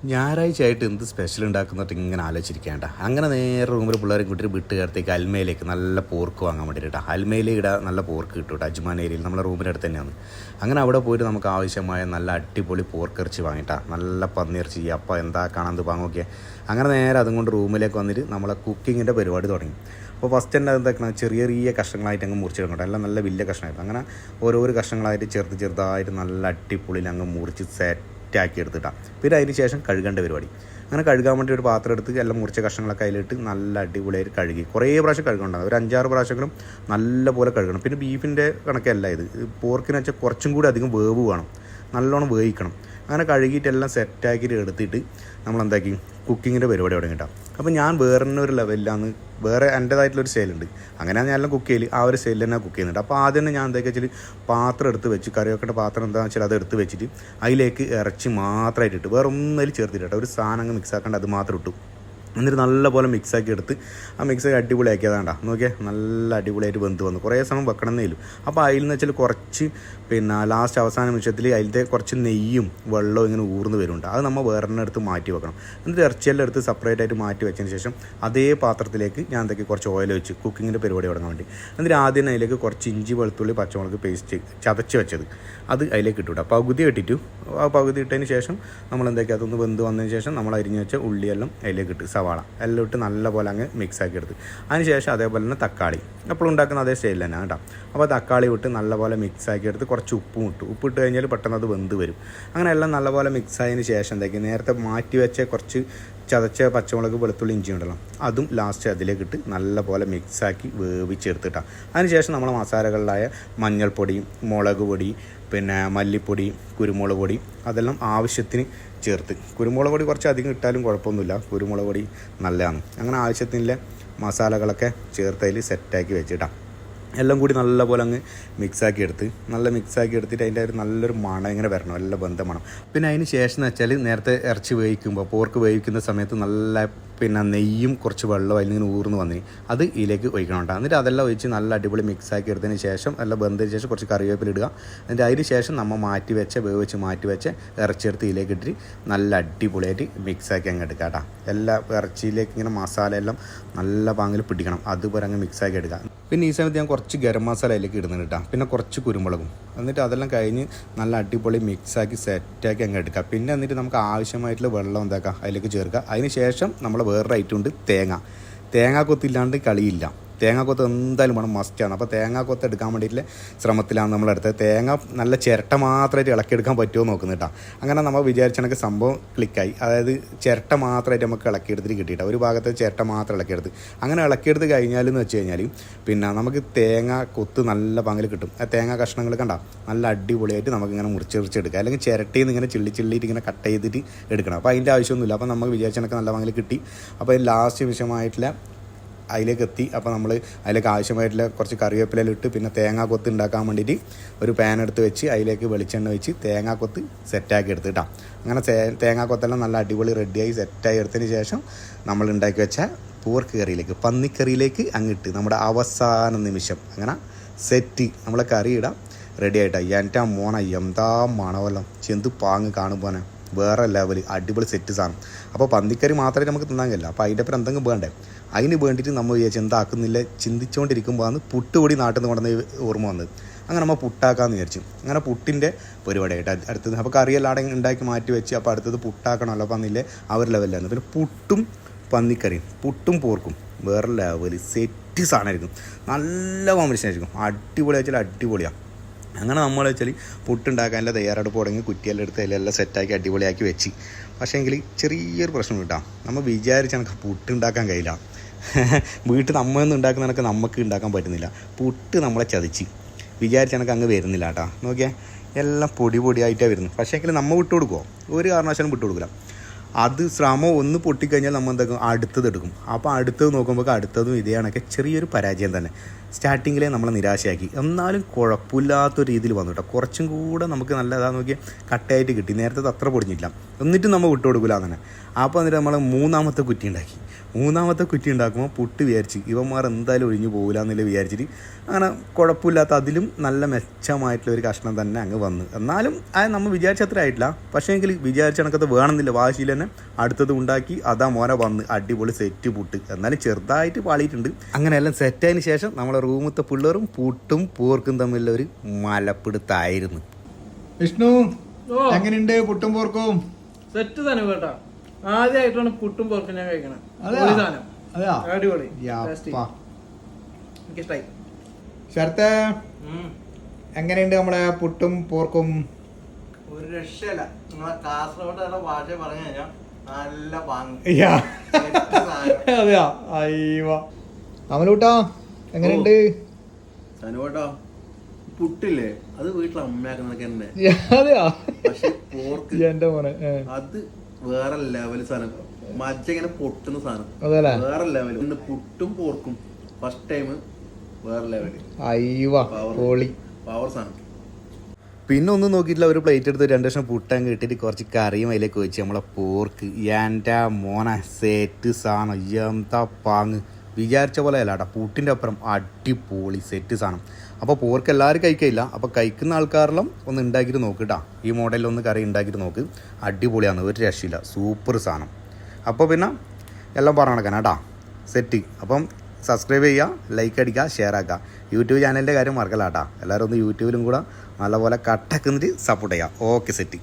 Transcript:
ഞായറാഴ്ചയായിട്ട് എന്ത് സ്പെഷ്യൽ ഉണ്ടാക്കുന്നതൊക്കെ ഇങ്ങനെ ആലോചിച്ചിരിക്കേണ്ട. അങ്ങനെ നേരെ റൂമിൽ പിള്ളേരെ കൂട്ടിയിട്ട് വിട്ട് കിടത്തേക്ക് അൽമയിലേക്ക് നല്ല പോർക്ക് വാങ്ങാൻ വേണ്ടിയിട്ട് അൽമയിൽ ഇവിടെ നല്ല പോർക്ക് കിട്ടും കേട്ടോ. അജ്മാൻ ഏരിയയിൽ നമ്മളെ റൂമിൻ്റെ അടുത്ത് തന്നെയാണ്. അങ്ങനെ അവിടെ പോയിട്ട് നമുക്ക് ആവശ്യമായ നല്ല അടിപൊളി പോർക്ക് ഇറച്ചി വാങ്ങിയിട്ടാ. നല്ല പന്നിയിറച്ചി അപ്പോൾ എന്താ കാണാൻ വാങ്ങുമൊക്കെ. അങ്ങനെ നേരെ അതും കൊണ്ട് റൂമിലേക്ക് വന്നിട്ട് നമ്മളെ കുക്കിങ്ങിൻ്റെ പരിപാടി തുടങ്ങി. അപ്പോൾ ഫസ്റ്റ് തന്നെ എന്താക്കണം, ചെറിയ ചെറിയ കഷ്ണങ്ങളായിട്ട് അങ്ങ് മുറിച്ചെടുക്കട്ടെ. എല്ലാം നല്ല വലിയ കഷ്ണമായിരുന്നു. അങ്ങനെ ഓരോരോ കഷ്ണങ്ങളായിട്ട് ചെറുതായിട്ട് നല്ല അടിപൊളിയിൽ അങ്ങ് മുറിച്ച് സെറ്റാക്കി എടുത്തിട്ടാണ്. പിന്നെ അതിന് ശേഷം കഴുകേണ്ട പരിപാടി. അങ്ങനെ കഴുകാൻ വേണ്ടി ഒരു പാത്രം എടുത്ത് എല്ലാം മുറിച്ച കഷ്ണങ്ങളൊക്കെ അതിലിട്ട് നല്ല അടിപൊളിയായിട്ട് കഴുകി കുറേ പ്രാവശ്യം കഴുകണ്ടാകും. ഒരു 5-6 പ്രാവശ്യങ്ങളും നല്ല പോലെ കഴുകണം. പിന്നെ ബീഫിൻ്റെ കണക്കല്ല ഇത്. പോർക്കിന് വെച്ചാൽ കുറച്ചും കൂടി അധികം വേവ് വേണം, നല്ലോണം വേവിക്കണം. അങ്ങനെ കഴുകിയിട്ട് എല്ലാം സെറ്റാക്കിയിട്ട് എടുത്തിട്ട് നമ്മളെന്താക്കി കുക്കിങ്ങിൻ്റെ പരിപാടി തുടങ്ങിയിട്ടാണ്. അപ്പോൾ ഞാൻ വേറെ ഒരു ലെവലിലാണ്, വേറെ എൻ്റേതായിട്ടുള്ളൊരു സ്റ്റൈലുണ്ട്. അങ്ങനെയാണ് ഞാൻ എല്ലാം കുക്ക് ചെയ്യൽ. ആ ഒരു സ്റ്റൈലിൽ തന്നെ കുക്ക് ചെയ്യുന്നുണ്ട്. അപ്പോൾ ആദ്യം തന്നെ ഞാൻ എന്തൊക്കെ വെച്ചാൽ പാത്രം എടുത്ത് വെച്ച്, കറി വെക്കേണ്ട പാത്രം എന്താണെന്ന് വെച്ചാൽ അത് എടുത്ത് വെച്ചിട്ട് അതിലേക്ക് ഇറച്ചി മാത്രമായിട്ട് ഇട്ട്, വേറെ ഒന്നും അതിൽ ചേർത്തിട്ട് ഒരു സാധനം അങ്ങ് മിക്സ് ആക്കേണ്ട, അത് മാത്രം ഇട്ടു. എന്നിട്ട് നല്ലപോലെ മിക്സാക്കി എടുത്ത് ആ മിക്സാക്കി അടിപൊളിയാക്കിയതാണ്ടാ. നോക്കിയാൽ നല്ല അടിപൊളിയായിട്ട് വെന്ത് വന്നു. കുറേ സമയം വെക്കണമെന്നേലും. അപ്പോൾ അതിൽ നിന്ന് വെച്ചാൽ കുറച്ച് ലാസ്റ്റ് അവസാന നിമിഷത്തിൽ അതിലത്തെ കുറച്ച് നെയ്യും വെള്ളവും ഇങ്ങനെ ഊർന്ന് വരുന്നുണ്ട്. അത് നമ്മൾ വേറെ എടുത്ത് മാറ്റി വെക്കണം. എന്നിട്ട് ഇറച്ചിയെല്ലാം എടുത്ത് സെപ്പറേറ്റ് ആയിട്ട് മാറ്റി വെച്ചതിന് ശേഷം അതേ പാത്രത്തിലേക്ക് ഞാൻ എന്തൊക്കെ കുറച്ച് ഓയിൽ വെച്ച് കുക്കിങ്ങിൻ്റെ പരിപാടി തുടങ്ങാൻ വേണ്ടി. എന്നിട്ട് ആദ്യം അതിലേക്ക് കുറച്ച് ഇഞ്ചി, വെളുത്തുള്ളി, പച്ചമുളക് പേസ്റ്റ് ചതച്ച് വെച്ചത് അത് അതിലേക്ക് ഇട്ടു. പകുതി ഇട്ടിട്ടു. ആ പകുതി ഇട്ടതിന് ശേഷം നമ്മൾ എന്തൊക്കെ അതൊന്ന് വെന്ത് വന്നതിന് ശേഷം നമ്മൾ അരിഞ്ഞ് വെച്ച ഉള്ളിയെല്ലാം അതിലേക്ക് ഇട്ട്, സവാള എല്ലാം ഇട്ട് നല്ലപോലെ അങ്ങ് മിക്സാക്കി എടുത്ത് അതിന് ശേഷം അതേപോലെ തന്നെ തക്കാളി എപ്പോഴും ഉണ്ടാക്കുന്ന അതേ സ്റ്റൈലിൽ തന്നെ കേട്ടോ. അപ്പോൾ തക്കാളി ഇട്ട് നല്ലപോലെ മിക്സാക്കി എടുത്ത് കുറച്ച് ഉപ്പും ഇട്ടു. ഉപ്പിട്ട് കഴിഞ്ഞാൽ പെട്ടെന്ന് അത് വെന്ത് വരും. അങ്ങനെ എല്ലാം നല്ലപോലെ മിക്സായതിന് ശേഷം എന്താക്കി നേരത്തെ മാറ്റി വെച്ച കുറച്ച് ചതച്ച പച്ചമുളക്, വെളുത്തുള്ളി, ഇഞ്ചി ഉണ്ടല്ലോ അതും ലാസ്റ്റ് അതിലേക്ക് ഇട്ട് നല്ലപോലെ മിക്സാക്കി വേവിച്ചെടുത്തിട്ടാണ്. അതിനുശേഷം നമ്മൾ മസാലകളിലായ മഞ്ഞൾപ്പൊടി, മുളക് പൊടി, പിന്നെ മല്ലിപ്പൊടി, കുരുമുളക് പൊടി അതെല്ലാം ആവശ്യത്തിന് ചേർത്ത്. കുരുമുളക് പൊടി കുറച്ച് അധികം ഇട്ടാലും കുഴപ്പമൊന്നുമില്ല, കുരുമുളക് പൊടി നല്ലതാണ്. അങ്ങനെ ആവശ്യത്തിനുള്ള മസാലകളൊക്കെ ചേർത്തതിൽ സെറ്റാക്കി വെച്ചിട്ടാണ്. എല്ലാം കൂടി നല്ലപോലെ അങ്ങ് മിക്സാക്കി എടുത്തിട്ട് അതിൻ്റെ ഒരു നല്ലൊരു മണം ഇങ്ങനെ വരണം, നല്ല ബന്ധം മണം. പിന്നെ അതിന് ശേഷം എന്ന് വെച്ചാൽ നേരത്തെ ഇറച്ചി വേവിക്കുമ്പോൾ, പോർക്ക് വേവിക്കുന്ന സമയത്ത് നല്ല നെയ്യും കുറച്ച് വെള്ളം അതിൽ നിന്ന് ഊർന്ന് വന്നിന് അത് ഇതിലേക്ക് ഒഴിക്കണം കേട്ടോ. എന്നിട്ട് അതെല്ലാം ഒഴിച്ച് നല്ല അടിപൊളി മിക്സാക്കി എടുത്തതിന് ശേഷം എല്ലാം ബന്ധത്തിന് ശേഷം കുറച്ച് കറിവേപ്പില ഇടുക. എന്നിട്ട് അതിന് ശേഷം നമ്മൾ വേവിച്ച് മാറ്റി വെച്ച് ഇറച്ചിയെടുത്ത് ഇതിലേക്ക് ഇട്ടിട്ട് നല്ല അടിപൊളിയായിട്ട് മിക്സാക്കി അങ്ങ് എടുക്കുക കേട്ടോ. എല്ലാ ഇറച്ചിയിലേക്ക് ഇങ്ങനെ മസാല എല്ലാം നല്ല പാങ്ങിൽ പിടിക്കണം, അതുപോലെ അങ്ങ് മിക്സാക്കി എടുക്കുക. പിന്നെ ഈ സമയത്ത് ഞാൻ കുറച്ച് ഗരം മസാല അതിലേക്ക് ഇടുന്നുണ്ട് കേട്ടോ. പിന്നെ കുറച്ച് കുരുമുളകും. എന്നിട്ട് അതെല്ലാം കഴിഞ്ഞ് നല്ല അടിപൊളി മിക്സാക്കി സെറ്റാക്കി അങ്ങ് എടുക്കുക. പിന്നെ എന്നിട്ട് നമുക്ക് ആവശ്യമായിട്ടുള്ള വെള്ളം എന്താക്കുക അതിലേക്ക് ചേർക്കുക. അതിന് ശേഷം നമ്മൾ വേറൊരു ഐറ്റം ഉണ്ട്, തേങ്ങാക്കൊത്തില്ലാണ്ട് കളിയില്ല. തേങ്ങാക്കൊത്ത് എന്തായാലും വേണം, മസ്റ്റാണ്. അപ്പോൾ തേങ്ങാക്കൊത്ത് എടുക്കാൻ വേണ്ടിയിട്ടുള്ള ശ്രമത്തിലാണ് നമ്മളെടുത്തത്. തേങ്ങ നല്ല ചിരട്ട മാത്രമായിട്ട് ഇളക്കിയെടുക്കാൻ പറ്റുമോ നോക്കുന്നത് കേട്ടോ. അങ്ങനെ നമ്മൾ വിചാരിച്ചണക്ക് സംഭവം ക്ലിക്കായി. അതായത് ചിരട്ട മാത്രമായിട്ട് നമുക്ക് ഇളക്കിയെടുത്തിട്ട് കിട്ടിയിട്ട ഒരു ഭാഗത്ത് ചിരട്ട മാത്രം ഇളക്കിയെടുത്ത്. അങ്ങനെ ഇളക്കിയെടുത്ത് കഴിഞ്ഞാലെന്ന് വെച്ച് കഴിഞ്ഞാൽ പിന്നെ നമുക്ക് തേങ്ങ കൊത്ത് നല്ല പങ്കിൽ കിട്ടും. ആ തേങ്ങ കഷ്ണങ്ങൾ കണ്ട നല്ല അടിപൊളിയായിട്ട് നമുക്കിങ്ങനെ മുറിച്ചെടുക്കുക. അല്ലെങ്കിൽ ചിരട്ടയിൽ നിന്ന് ഇങ്ങനെ ചിള്ളിയിട്ട് ഇങ്ങനെ കട്ട് ചെയ്തിട്ട് എടുക്കണം. അപ്പോൾ അതിൻ്റെ ആവശ്യമൊന്നുമില്ല. അപ്പോൾ നമുക്ക് വിചാരിച്ചണക്ക് നല്ല പങ്കിൽ കിട്ടി. അപ്പോൾ ലാസ്റ്റ് വിഷയമായിട്ടുള്ള അതിലേക്ക് എത്തി. അപ്പോൾ നമ്മൾ അതിലേക്ക് ആവശ്യമായിട്ടുള്ള കുറച്ച് കറിവേപ്പിലയിലിട്ട് പിന്നെ തേങ്ങാക്കൊത്ത് ഉണ്ടാക്കാൻ വേണ്ടിയിട്ട് ഒരു പാൻ എടുത്ത് വെച്ച് അതിലേക്ക് വെളിച്ചെണ്ണ വെച്ച് തേങ്ങാക്കൊത്ത് സെറ്റാക്കി എടുത്തിട്ടാണ്. അങ്ങനെ തേങ്ങാക്കൊത്തെല്ലാം നല്ല അടിപൊളി റെഡിയായി സെറ്റായി എടുത്തതിന് ശേഷം നമ്മൾ ഉണ്ടാക്കി വെച്ച പോർക്ക് കറിയിലേക്ക്, പന്നിക്കറിയിലേക്ക് അങ്ങിട്ട് നമ്മുടെ അവസാന നിമിഷം അങ്ങനെ സെറ്റ് നമ്മളെ കറി ഇടാം റെഡി ആയിട്ടാണ്. എൻ്റെ മോണ എന്താ മണവല്ലോ, ചെന്ത് പാങ്ങ് കാണുമ്പോനെ വേറെ ലെവൽ അടിപൊളി സെറ്റ് സാധനം. അപ്പോൾ പന്നിക്കറി മാത്രമേ നമുക്ക് തിന്നാൻ കഴിയില്ല. അപ്പോൾ അതിൻ്റെ അപ്പുറം എന്തെങ്കിലും വേണ്ടേ, അതിന് വേണ്ടിയിട്ട് നമ്മൾ എന്താക്കുന്നില്ല ചിന്തിച്ചുകൊണ്ടിരിക്കുമ്പോഴാണ് പുട്ടുപൊടി നാട്ടിൽ നിന്ന് കൊണ്ടുവന്ന് ഓർമ്മ വന്നത്. അങ്ങനെ നമ്മൾ പുട്ടാക്കാമെന്ന് വിചാരിച്ചു. അങ്ങനെ പുട്ടിൻ്റെ പരിപാടിയായിട്ട് അടുത്തത്. അപ്പോൾ കറിയെല്ലാം ഉണ്ടാക്കി മാറ്റി വെച്ച് അപ്പോൾ അടുത്തത് പുട്ടാക്കണമല്ലോ. അപ്പോൾ അന്നില്ലേ ആ ഒരു ലെവലിലായിരുന്നു. പിന്നെ പുട്ടും പന്നിക്കറിയും, പുട്ടും പോർക്കും വേറെ ലെവൽ സെറ്റ് സാധനമായിരിക്കും. നല്ല കോമ്പിനേഷൻ ആയിരിക്കും. അടിപൊളി വെച്ചാൽ അടിപൊളിയാണ്. അങ്ങനെ നമ്മൾ വെച്ചാൽ പുട്ടുണ്ടാക്കാനുള്ള തയ്യാറെടുപ്പ് തുടങ്ങി കുറ്റിയെല്ലാം എടുത്ത് അതിലെല്ലാം സെറ്റാക്കി അടിപൊളിയാക്കി വെച്ച്. പക്ഷേ എങ്കിൽ ചെറിയൊരു പ്രശ്നം കിട്ടാം, നമ്മൾ വിചാരിച്ച കണക്ക് പുട്ടുണ്ടാക്കാൻ കഴിയില്ല. വീട്ടിൽ നമ്മൊന്നും ഉണ്ടാക്കുന്ന കണക്ക് നമുക്ക് ഉണ്ടാക്കാൻ പറ്റുന്നില്ല. പുട്ട് നമ്മളെ ചതിച്ച് വിചാരിച്ച കണക്ക് അങ്ങ് വരുന്നില്ല കേട്ടോ. നോക്കിയാൽ എല്ലാം പൊടിയായിട്ടാണ് വരുന്നത്. പക്ഷേ എങ്കിൽ നമ്മൾ വിട്ടു കൊടുക്കുമോ? ഒരു കാരണവശാലും വിട്ടു കൊടുക്കില്ല. അത് ശ്രമം ഒന്ന് പൊട്ടിക്കഴിഞ്ഞാൽ നമ്മൾ എന്താക്കും, അടുത്തത് എടുക്കും. അപ്പോൾ അടുത്തത് നോക്കുമ്പോൾ അടുത്തതും ഇതേ കണക്കെ ചെറിയൊരു പരാജയം തന്നെ. സ്റ്റാർട്ടിങ്ങിലേ നമ്മളെ നിരാശയാക്കി. എന്നാലും കുഴപ്പമില്ലാത്തൊരു രീതിയിൽ വന്നു കേട്ടോ. കുറച്ചും കൂടെ നമുക്ക് നല്ല ഇതാന്ന് നോക്കി കട്ടയായിട്ട് കിട്ടി. നേരത്തെ അത്ര പൊടിഞ്ഞില്ല. എന്നിട്ടും നമ്മൾ വിട്ടു കൊടുക്കില്ല അങ്ങനെ. അപ്പോൾ എന്നിട്ട് നമ്മൾ മൂന്നാമത്തെ കുറ്റി ഉണ്ടാക്കുമ്പോൾ പുട്ട് വിചാരിച്ച് ഇവന്മാർ എന്തായാലും ഒഴിഞ്ഞു പോകില്ല എന്നുള്ള വിചാരിച്ചിട്ട് അങ്ങനെ കുഴപ്പമില്ലാത്ത അതിലും നല്ല മെച്ചമായിട്ടുള്ള ഒരു കഷ്ണം തന്നെ അങ്ങ് വന്നു. എന്നാലും അത് നമ്മൾ വിചാരിച്ച അത്ര ആയിട്ടില്ല. പക്ഷേ എങ്കിൽ വിചാരിച്ച കണക്കത്ത് വേണമെന്നില്ല, വാശിയിൽ തന്നെ അടുത്തത് ഉണ്ടാക്കി അതാ മോനെ വന്ന് അടിപൊളി സെറ്റ് പുട്ട്. എന്നാലും ചെറുതായിട്ട് പാളിയിട്ടുണ്ട്. അങ്ങനെയെല്ലാം സെറ്റായതിന് ശേഷം നമ്മളെ റൂമത്തെ പിള്ളേരും പുട്ടും പോർക്കും തമ്മിലുള്ള ഒരു മലപ്പിടുത്തായിരുന്നു. വിഷ്ണു എങ്ങനെയുണ്ട് പുട്ടും പോർക്കും? സെറ്റ് തന്നെ കേട്ടാ. ആദ്യമായിട്ടാണ് പുട്ടും പോർക്കും ഞാൻ കഴിക്കണം. അടിപൊളി, എനിക്കിഷ്ടായി. ശരത്തെ എങ്ങനെയുണ്ട് നമ്മളെ പുട്ടും പോർക്കും? ഒരു രക്ഷയില്ല. നിങ്ങളെ കാസർഗോഡ് ഭാഷ പറഞ്ഞു കഴിഞ്ഞാൽ നല്ല അതെയാ? അയ്യോ അമലൂട്ടാ എങ്ങനെയുണ്ട്? സനുവേട്ടാ പുട്ടില്ലേ അത് വീട്ടിൽ അമ്മയാക്കുന്നതൊക്കെ തന്നെ. അതെയാ? പക്ഷെ പോർക്ക് എന്റെ മോനെ അത് വേറെ ലെവല് സാധനം. മജ്ജ ഇങ്ങനെ പൊട്ടുന്ന സാധനം വേറെ ലെവല്. ഇന്ന് പുട്ടും പോർക്കും ഫസ്റ്റ് ടൈം വേറെ ലെവല്. അയ്യോ പവർ സാധനം. പിന്നെ ഒന്നും നോക്കിയിട്ടില്ല, ഒരു പ്ലേറ്റ് എടുത്ത് 2 കഷ്ണം പുട്ടം കിട്ടിയിട്ട് കുറച്ച് കറിയും അതിലേക്ക് വെച്ച് നമ്മളെ പോർക്ക്. എൻ്റെ മോനെ സെറ്റ് സാധനം, എന്താ പാങ്ങ്. വിചാരിച്ച പോലെ അല്ല കേട്ടോ, പുട്ടിൻ്റെ അപ്പുറം അടിപൊളി സെറ്റ് സാധനം. അപ്പോൾ പോർക്ക് എല്ലാവരും കഴിക്കില്ല. അപ്പോൾ കഴിക്കുന്ന ആൾക്കാരെല്ലാം ഒന്ന് ഉണ്ടാക്കിയിട്ട് നോക്ക് കേട്ടോ. ഈ മോഡലിലൊന്ന് കറി ഉണ്ടാക്കിയിട്ട് നോക്ക്, അടിപൊളിയാണ്, ഒരു രക്ഷയില്ല, സൂപ്പർ സാധനം. അപ്പോൾ പിന്നെ എല്ലാം പറഞ്ഞു നടക്കണം കേട്ടോ, സെറ്റ്. അപ്പം സബ്സ്ക്രൈബ് ചെയ്യുക, ലൈക്ക് അടിക്കുക, ഷെയർ ആക്കുക. യൂട്യൂബ് ചാനലിൻ്റെ കാര്യം മറക്കല്ല കേട്ടോ. എല്ലാവരും ഒന്ന് യൂട്യൂബിലും കൂടെ നല്ലപോലെ കട്ടക്കുന്നിട്ട് സപ്പോർട്ട് ചെയ്യുക. Okay set.